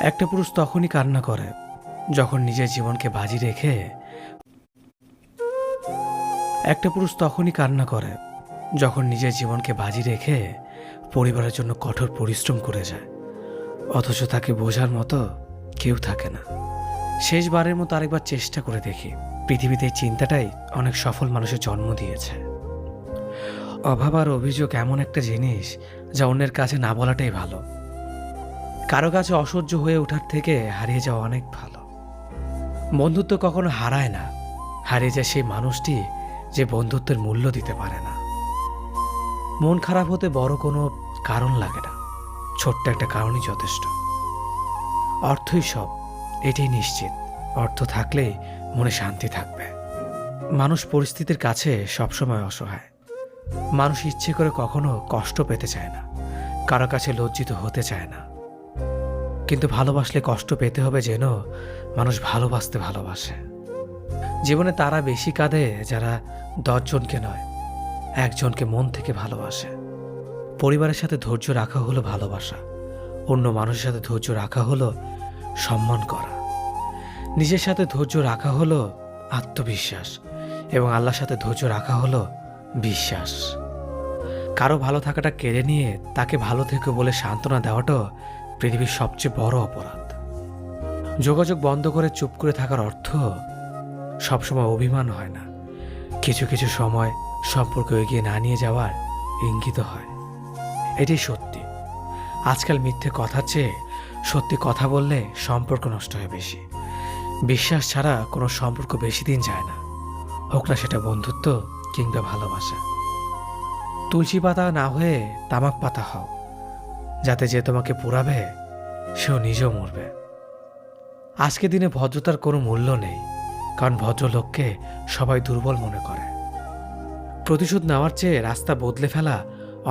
একটা পুরুষ তখনই কান্না করে যখন নিজের জীবনকে বাজি রেখে একটা পুরুষ তখনই কান্না করে যখন নিজের জীবনকে বাজি রেখে পরিবারের জন্য কঠোর পরিশ্রম করে যায়, অথচ তাকে বোঝার মতো কেউ থাকে না। শেষবারের মতো আরেকবার চেষ্টা করে দেখি। পৃথিবীতে এই চিন্তাটাই অনেক সফল মানুষের জন্ম দিয়েছে। অভাব আর অভিযোগ এমন একটা জিনিস যা অন্যের কাছে না বলাটাই ভালো। কারো কাছে অসহ্য হয়ে ওঠার থেকে হারিয়ে যাওয়া অনেক ভালো। বন্ধুত্ব কখনো হারায় না, হারিয়ে যায় সেই মানুষটি যে বন্ধুত্বের মূল্য দিতে পারে না। মন খারাপ হতে বড় কোনো কারণ লাগে না, ছোট্ট একটা কারণই যথেষ্ট। অর্থই সব, এটাই নিশ্চিত। অর্থ থাকলেই মনে শান্তি থাকবে। মানুষ পরিস্থিতির কাছে সবসময় অসহায়। মানুষ ইচ্ছে করে কখনো কষ্ট পেতে চায় না, কারো কাছে লজ্জিত হতে চায় না। কিন্তু ভালোবাসলে কষ্ট পেতে হবে যেন মানুষ ভালোবাসতে ভালোবাসে। জীবনে তারা বেশি কাঁদে যারা 10 জনকে নয়, একজনকে মন থেকে ভালোবাসে। পরিবারের সাথে ধৈর্য রাখা হলো ভালোবাসা, অন্য মানুষের সাথে ধৈর্য রাখা হলো সম্মান করা, নিজের সাথে ধৈর্য রাখা হলো আত্মবিশ্বাস, এবং আল্লাহর সাথে ধৈর্য রাখা হলো বিশ্বাস। কারো ভালো থাকাটা কেড়ে নিয়ে তাকে ভালো থেকো বলে সান্ত্বনা দেওয়াটা পৃথিবীর সবচেয়ে বড় অপরাধ। যোগাযোগ বন্ধ করে চুপ করে থাকার অর্থ সবসময় অভিমান হয় না, কিছু কিছু সময় সম্পর্ক এগিয়ে না নিয়ে যাওয়ার ইঙ্গিত হয়। এটাই সত্যি। আজকাল মিথ্যে কথার চেয়ে সত্যি কথা বললে সম্পর্ক নষ্ট হয় বেশি। বিশ্বাস ছাড়া কোনো সম্পর্ক বেশি দিন যায় না, হোক না সেটা বন্ধুত্ব কিংবা ভালোবাসা। তুলসী পাতা না হয়ে তামাক পাতা হও, যাতে যে তোমাকে পোড়াবে সেও নিজেও মরবে। আজকে দিনে ভদ্রতার কোনো মূল্য নেই, কারণ ভদ্রলোককে সবাই দুর্বল মনে করে। প্রতিশোধ নেওয়ার চেয়ে রাস্তা বদলে ফেলা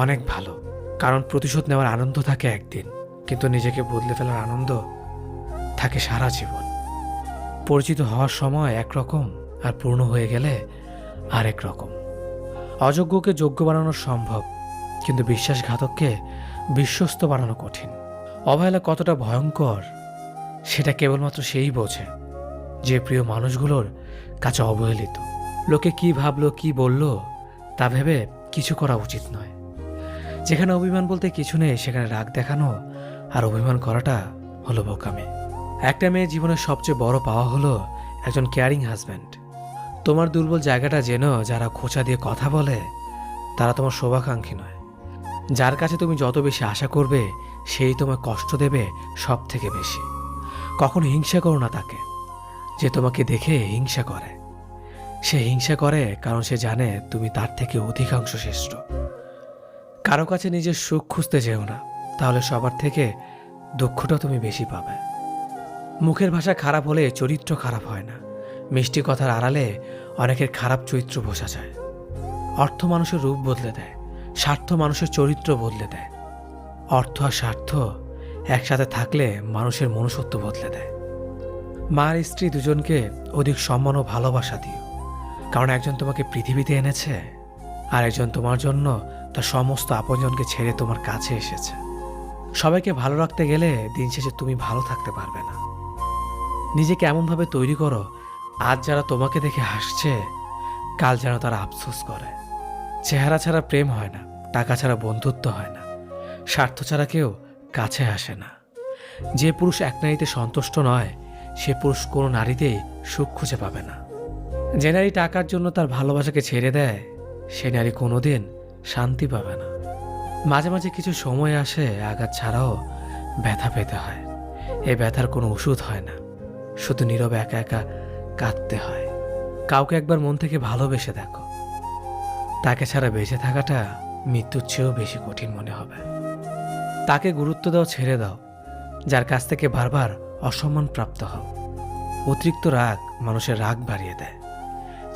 অনেক ভালো, কারণ প্রতিশোধ নেওয়ার আনন্দ থাকে একদিন, কিন্তু নিজেকে বদলে ফেলার আনন্দ থাকে সারা জীবন। পরিচিত হওয়ার সময় একরকম, আর পূর্ণ হয়ে গেলে আরেক রকম। অযোগ্যকে যোগ্য বানানো সম্ভব, কিন্তু বিশ্বাসঘাতককে বিশ্বস্ত বানানো কঠিন। অবহেলা কতটা ভয়ঙ্কর সেটা কেবলমাত্র সেই বোঝে যে প্রিয় মানুষগুলোর কাছে অবহেলিত। লোকে কি ভাবলো কি বলল তা ভেবে কিছু করা উচিত নয়। যেখানে অভিমান বলতে কিছু নেই সেখানে রাগ দেখানো আর অভিমান করাটা হলো বোকামি। একটা মেয়ের জীবনের সবচেয়ে বড় পাওয়া হলো একজন কেয়ারিং হাজব্যান্ড। তোমার দুর্বল জায়গাটা যেন যারা খোঁচা দিয়ে কথা বলে তারা তোমার শুভাকাঙ্ক্ষী নয়। যার কাছে তুমি যত বেশি আশা করবে সেই তোমায় কষ্ট দেবে সব থেকে বেশি। কখনো হিংসা করো না তাকে যে তোমাকে দেখে হিংসা করে। সে হিংসা করে কারণ সে জানে তুমি তার থেকে অধিকাংশ শ্রেষ্ঠ। কারো কাছে নিজের সুখ খুঁজতে যেও না, তাহলে সবার থেকে দুঃখটা তুমি বেশি পাবে। মুখের ভাষা খারাপ হলে চরিত্র খারাপ হয় না। মিষ্টি কথার আড়ালে অনেকের খারাপ চরিত্র বোঝা যায়। অর্থ মানুষের রূপ বদলে দেয়, স্বার্থ মানুষের চরিত্র বদলে দেয়। অর্থ আর স্বার্থ একসাথে থাকলে মানুষের মনুষ্যত্ব বদলে দেয়। মা আর স্ত্রী দুজনকে অধিক সম্মান ও ভালোবাসা দিও, কারণ একজন তোমাকে পৃথিবীতে এনেছে আর একজন তোমার জন্য তার সমস্ত আপনজনকে ছেড়ে তোমার কাছে এসেছে। সবাইকে ভালো রাখতে গেলে দিন শেষে তুমি ভালো থাকতে পারবে না। নিজেকে এমনভাবে তৈরি করো আজ যারা তোমাকে দেখে হাসছে কাল যেন তারা আফসোস করে। চেহারা ছাড়া প্রেম হয় না, টাকা ছাড়া বন্ধুত্ব হয় না, স্বার্থ ছাড়া কেউ কাছে আসে না। যে পুরুষ এক নারীতে সন্তুষ্ট নয় সে পুরুষ কোনো নারীতেই সুখ খুঁজে পাবে না। যে নারী টাকার জন্য তার ভালোবাসাকে ছেড়ে দেয় সে নারী কোনোদিন শান্তি পাবে না। মাঝে মাঝে কিছু সময় আসে আঘাত ছাড়াও ব্যথা পেতে হয়। এই ব্যথার কোনো ওষুধ হয় না, শুধু নীরবে একা একা কাঁদতে হয়। কাউকে একবার মন থেকে ভালোবেসে দেখো, তাকে ছাড়া বেঁচে থাকাটা মৃত্যুর চেয়েও বেশি কঠিন মনে হবে। তাকে গুরুত্ব দাও, ছেড়ে দাও যার কাছ থেকে বারবার অসম্মান প্রাপ্ত হও। অতিরিক্ত রাগ মানুষের রাগ বাড়িয়ে দেয়।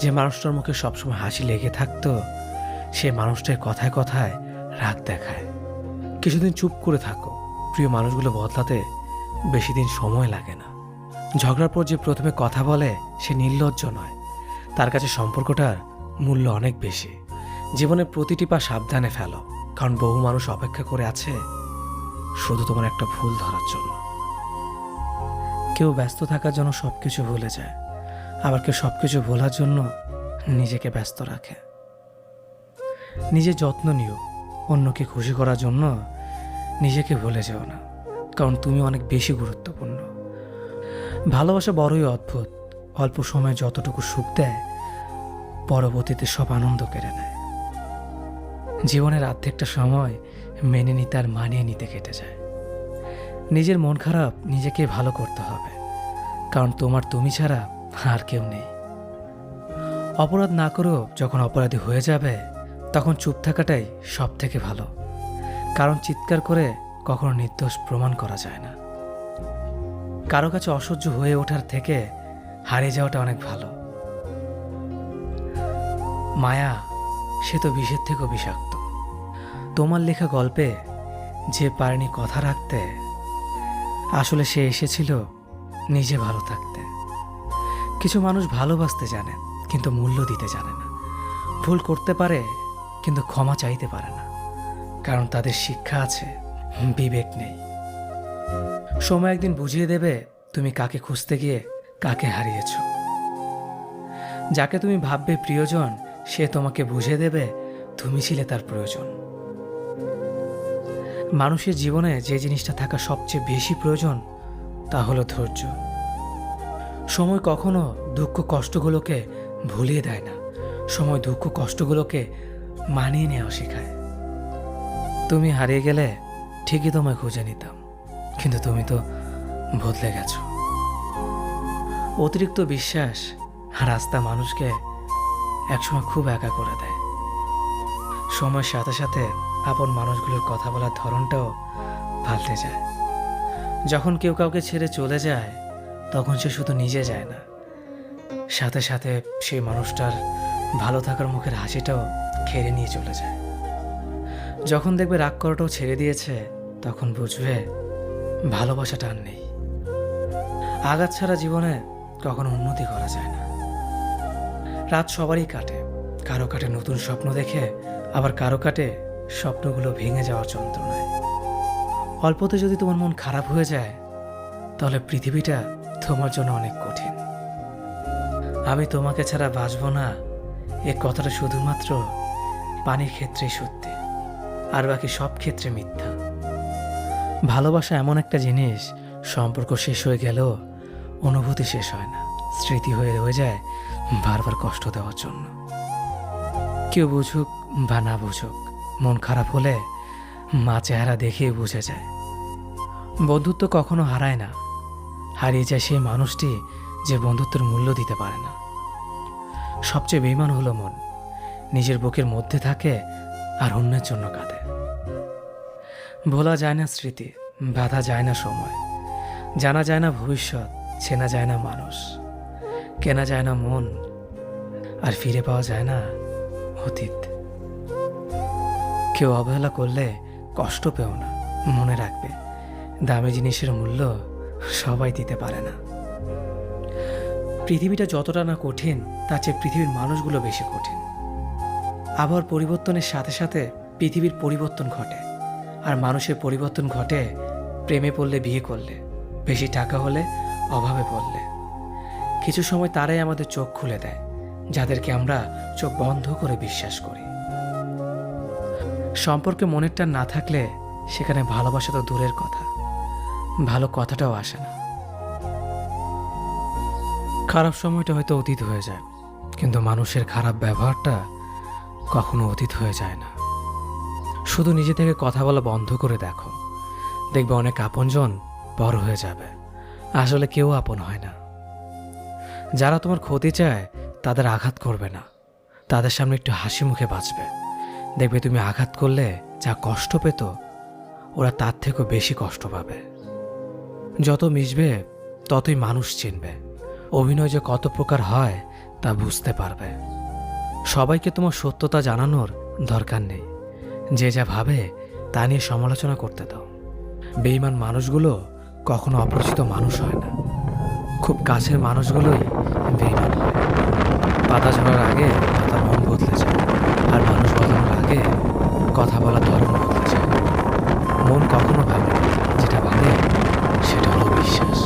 যে মানুষটার মুখে সবসময় হাসি লেগে থাকতো সে মানুষটার কথায় কথায় রাগ দেখায়। কিছুদিন চুপ করে থাকো, প্রিয় মানুষগুলো বদলাতে বেশি দিন সময় লাগে না। ঝগড়ার পর যে প্রথমে কথা বলে সে নির্লজ্জ নয়, তার কাছে সম্পর্কটার মূল্য অনেক বেশি। জীবনের প্রতিটি পা সাবধানে ফেলো, কারণ বহু মানুষ অপেক্ষা করে আছে শুধু তোমার একটা ভুল ধরার জন্য। কেউ ব্যস্ত থাকার জন্য সব কিছু ভুলে যায়, আবার কেউ সব কিছু ভোলার জন্য নিজেকে ব্যস্ত রাখে। নিজের যত্ন নিও, অন্যকে খুশি করার জন্য নিজেকে ভুলে যেও না, কারণ তুমি অনেক বেশি গুরুত্বপূর্ণ। ভালোবাসা বড়ই অদ্ভুত, অল্প সময়ে যতটুকু সুখ দেয় পরবর্তীতে সব আনন্দ কেড়ে নেয়। জীবনের অর্ধেকটা সময় মেনে নিতে আর মানিয়ে নিতে কেটে যায়। নিজের মন খারাপ নিজেকে ভালো করতে হবে, কারণ তোমার তুমি ছাড়া আর কেউ নেই। অপরাধ না করেও যখন অপরাধী হয়ে যাবে তখন চুপ থাকাটাই সব থেকে ভালো, কারণ চিৎকার করে কখনো নির্দোষ প্রমাণ করা যায় না। কারো কাছে অসহ্য হয়ে ওঠার থেকে হারিয়ে যাওয়াটা অনেক ভালো। মায়া সে তো বিষের থেকেও বিষাক্ত। তোমার লেখা গল্পে যে পারেনি কথা রাখতে, আসলে সে এসেছিল নিজে ভালো থাকতে। কিছু মানুষ ভালোবাসতে জানে কিন্তু মূল্য দিতে জানে না। ভুল করতে পারে কিন্তু ক্ষমা চাইতে পারে না, কারণ তাদের শিক্ষা আছে, বিবেক নেই। সময় একদিন বুঝিয়ে দেবে তুমি কাকে খুঁজতে গিয়ে কাকে হারিয়েছ। যাকে তুমি ভাববে প্রিয়জন সে তোমাকে বুঝিয়ে দেবে তুমি ছিলে তার প্রয়োজন। মানুষের জীবনে যে জিনিসটা থাকা সবচেয়ে বেশি প্রয়োজন তা হলো ধৈর্য। সময় কখনো দুঃখ কষ্টগুলোকে ভুলিয়ে দেয় না, সময় দুঃখ কষ্টগুলোকে মানিয়ে নেওয়া শেখায়। তুমি হারিয়ে গেলে ঠিকই তোমায় খুঁজে নিতাম, কিন্তু তুমি তো বদলে গেছো। অতিরিক্ত বিশ্বাস আর আস্থা মানুষকে একসময় খুব একা করে দেয়। সময়ের সাথে সাথে আপন মানুষগুলোর কথা বলার ধরনটাও পাল্টে যায়। যখন কেউ কাউকে ছেড়ে চলে যায় তখন সে শুধু নিজে যায় না, সাথে সাথে সেই মানুষটার ভালো থাকার মুখের হাসিটাও কেড়ে নিয়ে চলে যায়। যখন দেখবে রাগ করাটাও ছেড়ে দিয়েছে তখন বুঝবে ভালোবাসাটা আর নেই। আঘাত ছাড়া জীবনে কখনো উন্নতি করা যায় না। রাত সবারই কাটে, কারো কাটে নতুন স্বপ্ন দেখে, আবার কারো কাটে স্বপ্নগুলো ভেঙে যাওয়ার যন্ত্রণায়। অল্পতে যদি তোমার মন খারাপ হয়ে যায় তাহলে পৃথিবীটা তোমার জন্য অনেক কঠিন। আমি তোমাকে ছাড়া বাঁচব না, এ কথাটা শুধুমাত্র পানির ক্ষেত্রেই সত্যি, আর বাকি সব ক্ষেত্রে মিথ্যা। ভালোবাসা এমন একটা জিনিস, সম্পর্ক শেষ হয়ে গেলেও অনুভূতি শেষ হয় না, স্মৃতি হয়ে রয়ে যায় বারবার কষ্ট দেওয়ার জন্য। কেউ বুঝুক বা না বুঝুক, মন খারাপ হলে মা চেহারা দেখেই বুঝে যায়। বন্ধুত্ব কখনো হারায় না, হারিয়ে যায় সেই মানুষটি যে বন্ধুত্বের মূল্য দিতে পারে না। সবচেয়ে বেঈমান হলো মন, নিজের বুকের মধ্যে থাকে আর অন্যের জন্য কাঁদে। ভোলা যায় না স্মৃতি, বাধা যায় না সময়, জানা যায় না ভবিষ্যৎ, চেনা যায় না মানুষ, কেনা যায় না মন, আর ফিরে পাওয়া যায় না অতীত। কেউ অবহেলা করলে কষ্ট পেও না, মনে রাখবে দামি জিনিসের মূল্য সবাই দিতে পারে না। পৃথিবীটা যতটা না কঠিন তার চেয়ে পৃথিবীর মানুষগুলো বেশি কঠিন। আবহাওয়ার পরিবর্তনের সাথে সাথে পৃথিবীর পরিবর্তন ঘটে, আর মানুষের পরিবর্তন ঘটে প্রেমে পড়লে, বিয়ে করলে, বেশি টাকা হলে, অভাবে পড়লে। কিছু সময় তারাই আমাদের চোখ খুলে দেয় যাদেরকে আমরা চোখ বন্ধ করে বিশ্বাস করি। সম্পর্কে মনের টান না থাকলে সেখানে ভালোবাসা তো দূরের কথা, ভালো কথাটাও আসে না। খারাপ সময়টা হয়তো অতীত হয়ে যায়, কিন্তু মানুষের খারাপ ব্যবহারটা কখনো অতীত হয়ে যায় না। শুধু নিজে থেকে কথা বলা বন্ধ করে দেখো, দেখবে অনেক আপনজন বড় হয়ে যাবে। আসলে কেউ আপন হয় না। যারা তোমার ক্ষতি চায় তাদের আঘাত করবে না, তাদের সামনে একটু হাসি মুখে বাঁচবে। দেখবে তুমি আঘাত করলে যা কষ্ট পেত ওরা তার থেকেও বেশি কষ্ট পাবে। যত মিশবে ততই মানুষ চিনবে, অভিনয় যে কত প্রকার হয় তা বুঝতে পারবে। সবাইকে তোমার সত্যতা জানানোর দরকার নেই, যে যা ভাবে তা নিয়ে সমালোচনা করতে দাও। বেঈমান মানুষগুলো কখনো অপরিচিত মানুষ হয় না, খুব কাছের মানুষগুলোই বেঈমান হয়। পাতা ঝরার আগে পাতার রং বদলে যায়, আর মানুষ বদলানোর আগে কথা বলার ধরন বদলে যায়। মন কখনো ভাবে না, যেটা ভাবে সেটা হলো বিশ্বাস।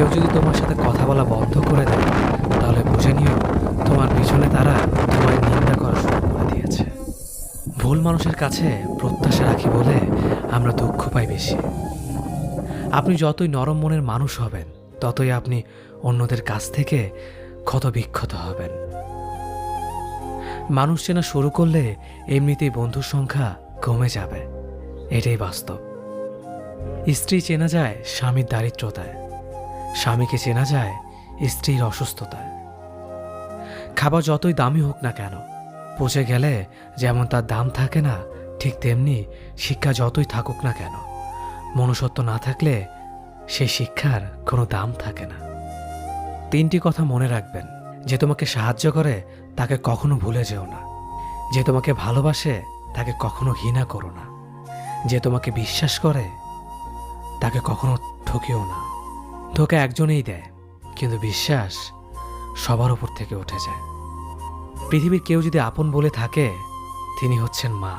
কেউ যদি তোমার সাথে কথা বলা বন্ধ করে দেয়, তাহলে বুঝে নিও তোমার পিছনে তারা তোমার নিন্দা করা শুরু করে দিয়েছে। ভুল মানুষের কাছে প্রত্যাশা রাখি বলে আমরা দুঃখ পাই বেশি। আপনি যতই নরম মনের মানুষ হবেন, ততই আপনি অন্যদের কাছ থেকে ক্ষত বিক্ষত হবেন। মানুষ চেনা শুরু করলে এমনিতেই বন্ধুর সংখ্যা কমে যাবে, এটাই বাস্তব। স্ত্রী চেনা যায় স্বামীর দারিদ্রতায়, স্বামীকে চেনা যায় স্ত্রীর অসুস্থতায়। খাবার যতই দামি হোক না কেন, পচে গেলে যেমন তার দাম থাকে না, ঠিক তেমনি শিক্ষা যতই থাকুক না কেন, মনুষ্যত্ব না থাকলে সেই শিক্ষার কোনো দাম থাকে না। 3টি কথা মনে রাখবেন। যে তোমাকে সাহায্য করে তাকে কখনো ভুলে যেও না। যে তোমাকে ভালোবাসে তাকে কখনো ঘৃণা করো না। যে তোমাকে বিশ্বাস করে তাকে কখনো ঠকিও না। ধোঁকা একজনেই দেয়, কিন্তু বিশ্বাস সবার উপর থেকে উঠে যায়। পৃথিবীর কেউ যদি আপন বলে থাকে, তিনি হচ্ছেন মা।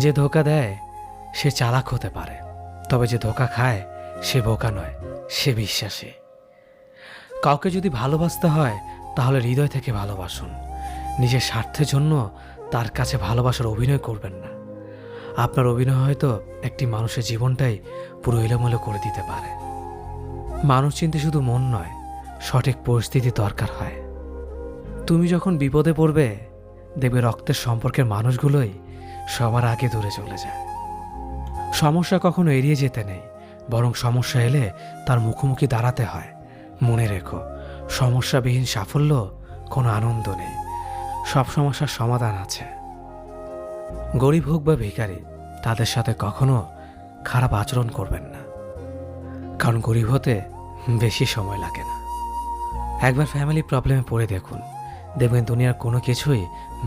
যে ধোঁকা দেয় সে চালাক হতে পারে, তবে যে ধোঁকা খায় সে বোকা নয়, সে বিশ্বাসী। কাউকে যদি ভালোবাসতে হয় তাহলে হৃদয় থেকে ভালোবাসুন। নিজের স্বার্থের জন্য তার কাছে ভালোবাসার অভিনয় করবেন না। আপনার অভিনয় হয়তো একটি মানুষের জীবনটাই পুরো এলোমেলো করে দিতে পারে। মানুষ চিনতে শুধু মন নয়, সঠিক পরিস্থিতি দরকার হয়। তুমি যখন বিপদে পড়বে, দেখবে রক্তের সম্পর্কের মানুষগুলোই সবার আগে দূরে চলে যায়। সমস্যা কখনো এড়িয়ে যেতে নেই, বরং সমস্যা এলে তার মুখোমুখি দাঁড়াতে হয়। মনে রেখো, সমস্যাবিহীন সাফল্য কোনো আনন্দ নেই। সব সমস্যার সমাধান আছে। গরিব হোক বা ভিখারি, তাদের সাথে কখনো খারাপ আচরণ করবেন না, কারণ গরিব হতে বেশি সময় লাগে না। একবার ফ্যামিলি প্রবলেমে পড়ে দেখুন, দেখবেন দুনিয়ার কোনো কিছুই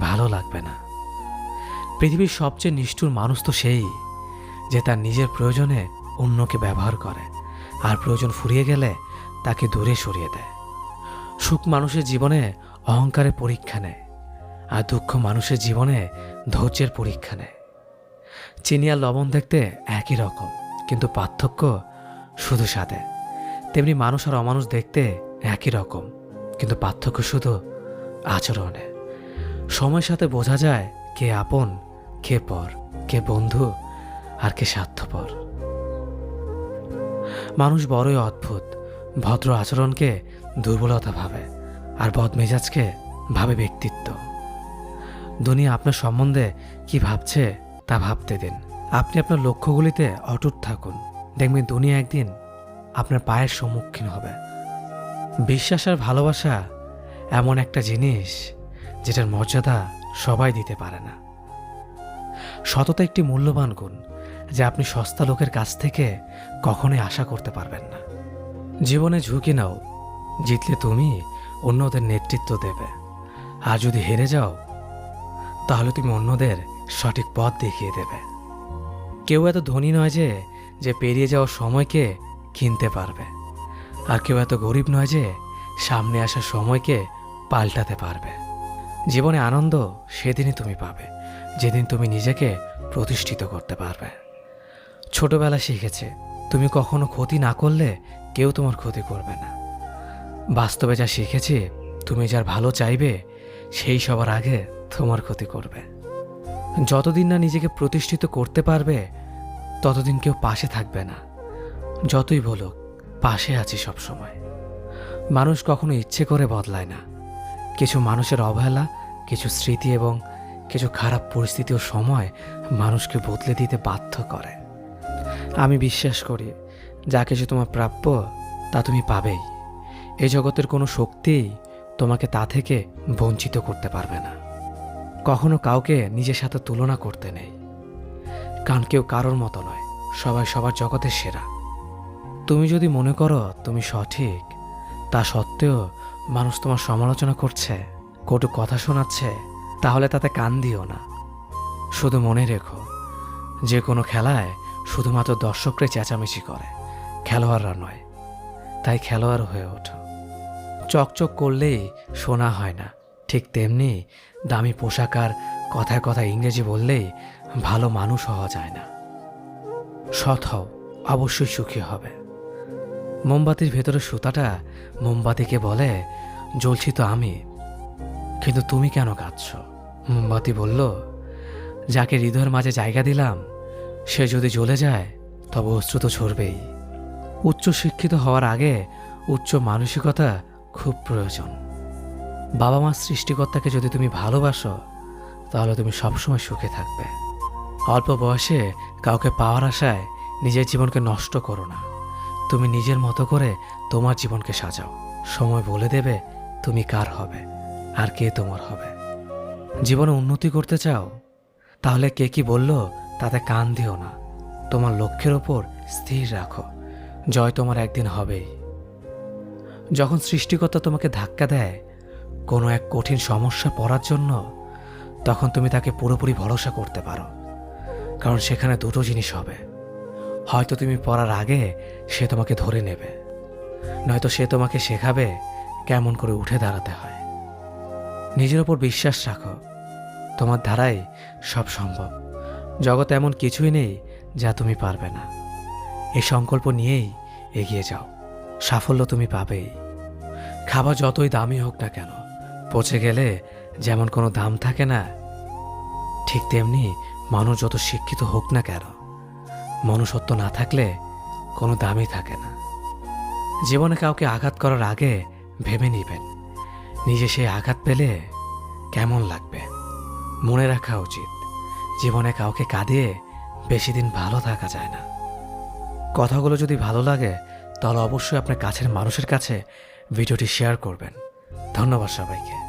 ভালো লাগবে না। পৃথিবীর সবচেয়ে নিষ্ঠুর মানুষ তো সেই, যে তার নিজের প্রয়োজনে অন্যকে ব্যবহার করে, আর প্রয়োজন ফুরিয়ে গেলে তাকে দূরে সরিয়ে দেয়। সুখ মানুষের জীবনে অহংকারের পরীক্ষা নেয়, আর দুঃখ মানুষের জীবনে ধৈর্যের পরীক্ষা নেয়। চিনি আর লবণ দেখতে একই রকম, কিন্তু পার্থক্য শুধু স্বাদে। তেমনি মানুষ আর অমানুষ দেখতে একই রকম, কিন্তু পার্থক্য শুধু আচরণে। সময়ের সাথে বোঝা যায় কে আপন, কে পর, কে বন্ধু আর কে স্বার্থপর। মানুষ বড়ই অদ্ভুত। ভদ্র আচরণকে দুর্বলতা ভাবে, আর বদমেজাজকে ভাবে ব্যক্তিত্ব। দুনিয়া আপনার সম্বন্ধে কি ভাবছে তা ভাবতে দিন। আপনি আপনার লক্ষ্যগুলিতে অটুট থাকুন, দেখবেন দুনিয়া একদিন আপনার পায়ের সম্মুখীন হবে। বিশ্বাস আর ভালোবাসা এমন একটা জিনিস যেটার মর্যাদা সবাই দিতে পারে না। সততা একটি মূল্যবান গুণ, যা আপনি সস্তা লোকের কাছ থেকে কখনোই আশা করতে পারবেন না। জীবনে ঝুঁকি নাও, জিতলে তুমি অন্যদের নেতৃত্ব দেবে, আর যদি হেরে যাও তাহলে তুমি অন্যদের সঠিক পথ দেখিয়ে দেবে। কেউ এত ধনী নয় যে পেরিয়ে যাওয়ার সময়কে কিনতে পারবে, আর কেউ এত গরিব নয় যে সামনে আসা সময়কে পাল্টাতে পারবে। জীবনে আনন্দ সেদিনই তুমি পাবে, যেদিন তুমি নিজেকে প্রতিষ্ঠিত করতে পারবে। ছোটবেলা শিখেছে, তুমি কখনো ক্ষতি না করলে কেউ তোমার ক্ষতি করবে না। বাস্তবে যা শিখেছি, তুমি যার ভালো চাইবে সেই সবার আগে তোমার ক্ষতি করবে। যতদিন না নিজেকে প্রতিষ্ঠিত করতে পারবে, ততদিন কেউ পাশে থাকবে না। যতই বলুক, পাশে আছি সব সময়। মানুষ কখনো ইচ্ছে করে বদলায় না। কিছু মানুষের অবহেলা, কিছু স্মৃতি এবং কিছু খারাপ পরিস্থিতি ও সময় মানুষকে বদলে দিতে বাধ্য করে। আমি বিশ্বাস করি, যা কিছু তোমার প্রাপ্য তা তুমি পাবেই। এই জগতের কোনো শক্তিই তোমাকে তা থেকে বঞ্চিত করতে পারবে না। কখনো কাউকে নিজের সাথে তুলনা করতে নেই, কারণ কেউ কারোর মতো নয়, সবাই সবার জগতের সেরা। তুমি যদি মনে করো তুমি সঠিক, তা সত্ত্বেও মানুষ তোমার সমালোচনা করছে, কটু কথা শোনাচ্ছে, তাহলে তাতে কান দিও না। শুধু মনে রেখো, যে কোনো খেলায় শুধুমাত্র দর্শকরাই চেঁচামেচি করে, খেলোয়াড়রা নয়। তাই খেলোয়াড় হয়ে ওঠো। চকচক করলেই শোনা হয় না, ঠিক তেমনি দামি পোশাক আর কথায় কথায় ইংরেজি বললেই ভালো মানুষ হওয়া যায় না। সৎ হও, অবশ্যই সুখী হবে। মোমবাতির ভেতরে সুতাটা মোমবাতিকে বলে, জ্বলছি তো আমি, কিন্তু তুমি কেন কাঁদছ? মোমবাতি বলল, যাকে হৃদয়ের মাঝে জায়গা দিলাম সে যদি জ্বলে যায় তবে অশ্রু তো ঝরবেই। উচ্চ শিক্ষিত হওয়ার আগে উচ্চ মানসিকতা খুব প্রয়োজন। বাবা মার সৃষ্টিকর্তাকে যদি তুমি ভালোবাসো তাহলে তুমি সবসময় সুখে থাকবে। অল্প বয়সে কাউকে পাওয়ার আশায় নিজের জীবনকে নষ্ট করো না। তুমি নিজের মতো করে তোমার জীবনকে সাজাও। সময় বলে দেবে তুমি কার হবে আর কে তোমার হবে। জীবনে উন্নতি করতে চাও? তাহলে কে কি বলল তাতে কান দিও না। তোমার লক্ষ্যের ওপর স্থির রাখো, জয় তোমার একদিন হবেই। যখন সৃষ্টিকর্তা তোমাকে ধাক্কা দেয় কোনো এক কঠিন সমস্যা পড়ার জন্য, তখন তুমি তাকে পুরোপুরি ভরসা করতে পারো। কারণ সেখানে দুটো জিনিস হবে, হয়তো তুমি পড়ার আগে সে তোমাকে ধরে নেবে, নয়তো সে তোমাকে শেখাবে কেমন করে উঠে দাঁড়াতে হয়। নিজের ওপর বিশ্বাস রাখো, তোমার দ্বারাই সব সম্ভব। জগতে এমন কিছুই নেই যা তুমি পারবে না। এই সংকল্প নিয়েই এগিয়ে যাও, সাফল্য তুমি পাবেই। খাবার যতই দামি হোক না কেন, পচে গেলে যেমন কোনো দাম থাকে না, ঠিক তেমনি মানুষ যত শিক্ষিত হোক না কেন, মনুষ্যত্ব না থাকলে কোনো দামই থাকে না। জীবনে কাউকে আঘাত করার আগে ভেবে নিবেন নিজে সেই আঘাত পেলে কেমন লাগবে। মনে রাখা উচিত, জীবনে কাউকে কাঁদিয়ে বেশি দিন ভালো থাকা যায় না। কথাগুলো যদি ভালো লাগে তাহলে অবশ্যই আপনার কাছের মানুষের কাছে ভিডিওটি শেয়ার করবেন। ধন্যবাদ সবাইকে।